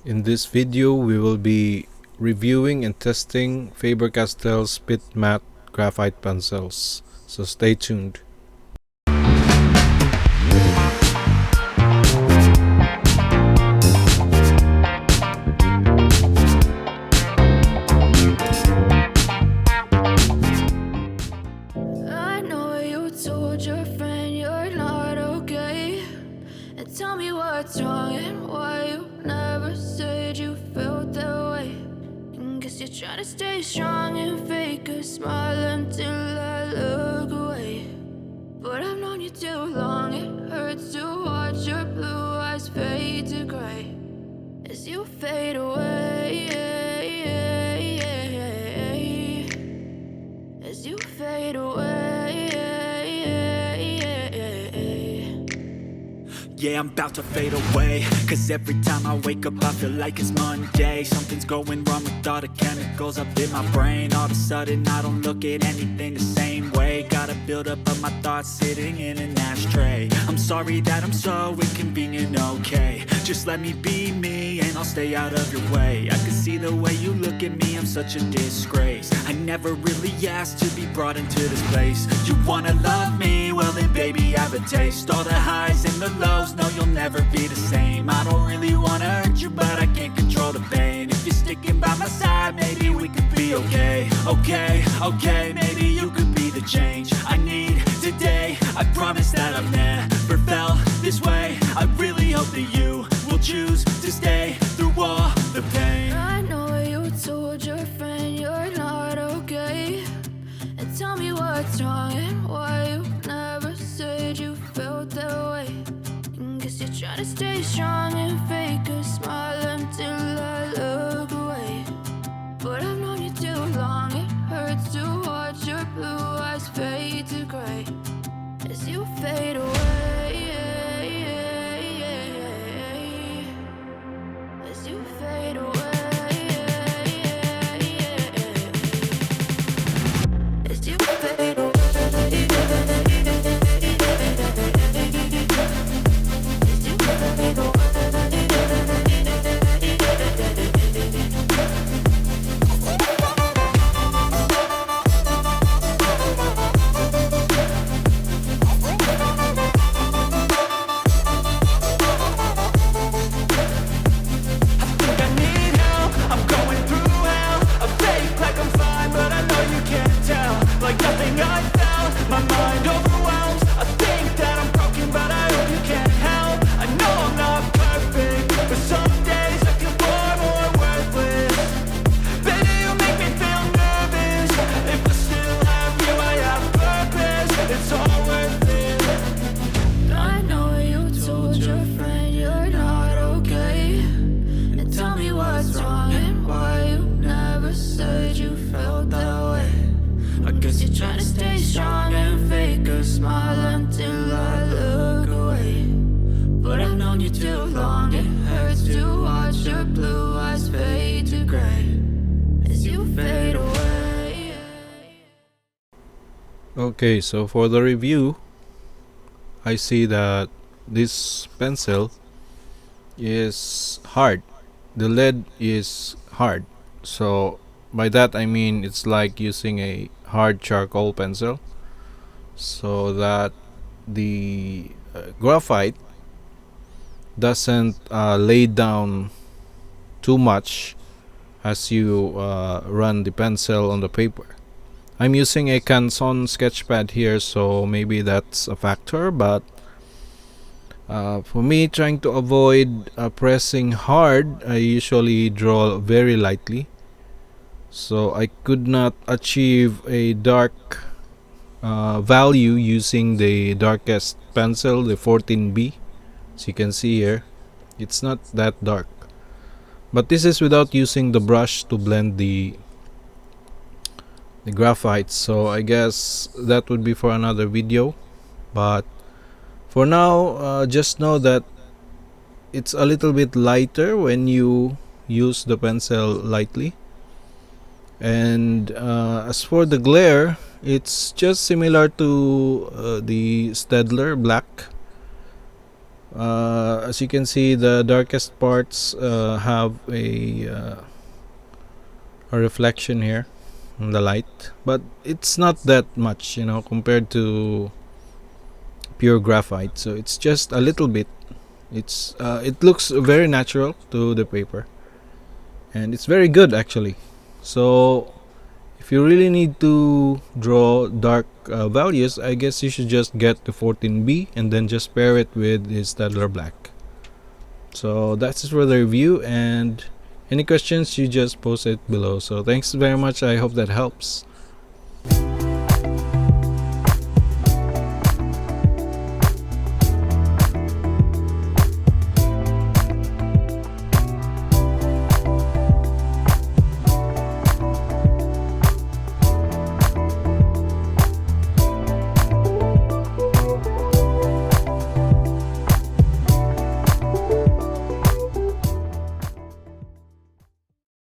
In this video, we will be reviewing and testing Faber-Castell Pitt Matt graphite pencils, so stay tuned. I know you told your friend you're not okay, and tell me what's wrong and why you never said you felt that way. And guess you're trying to stay strong and fake a smile until I look away. But I've known you too long, it hurts to watch your blue eyes fade to gray as you fade away, as you fade away. Yeah, I'm about to fade away, cause every time I wake up I feel like it's Monday. Something's going wrong with all the chemicals up in my brain. All of a sudden I don't look at anything the same way. Got a buildup of my thoughts sitting in an ashtray. I'm sorry that I'm so inconvenient, okay. Just let me be me and I'll stay out of your way. I can see the way you look at me, I'm such a disgrace. I never really asked to be brought into this place. You wanna love me? Well then baby I have a taste. All the highs and the lows, no you'll never be the same. I don't really wanna hurt you but I can't control the pain. If you're sticking by my side maybe we could be okay. Okay, maybe you could be the change I need today. I promise that I've never felt this way. I really hope that you will choose to stay through all the pain. I know you told your friend you're not okay, and tell me what's wrong and why you never said you felt that way. And guess you're trying to stay strong and fake a smile until I look away. But I've known you too long, it hurts to watch your blue eyes fade to gray as you fade away, as you fade away, as you fade away, as you fade away. You're trying to stay strong and fake a smile until I look away. But I've known you too long, it hurts to watch your blue eyes fade to gray as you fade away. Okay, so for the review, I see that this pencil is hard. The lead is hard. So by that I mean it's like using a hard charcoal pencil, so that the graphite doesn't lay down too much as you run the pencil on the paper. I'm using a Canson sketchpad here, so maybe that's a factor, but for me, trying to avoid pressing hard, I usually draw very lightly. So I could not achieve a dark value using the darkest pencil, the 14B. As you can see here, it's not that dark. But this is without using the brush to blend the graphite. So I guess that would be for another video. But for now, just know that it's a little bit lighter when you use the pencil lightly. And as for the glare, it's just similar to the Staedtler black. As you can see, the darkest parts have a reflection here on the light, but it's not that much, compared to pure graphite. So it's just a little bit. It looks very natural to the paper, and it's very good actually. So if you really need to draw dark values, I guess you should just get the 14B and then just pair it with his Stadler Black. So that's it for the review, and any questions you just post it below. So thanks very much. I hope that helps.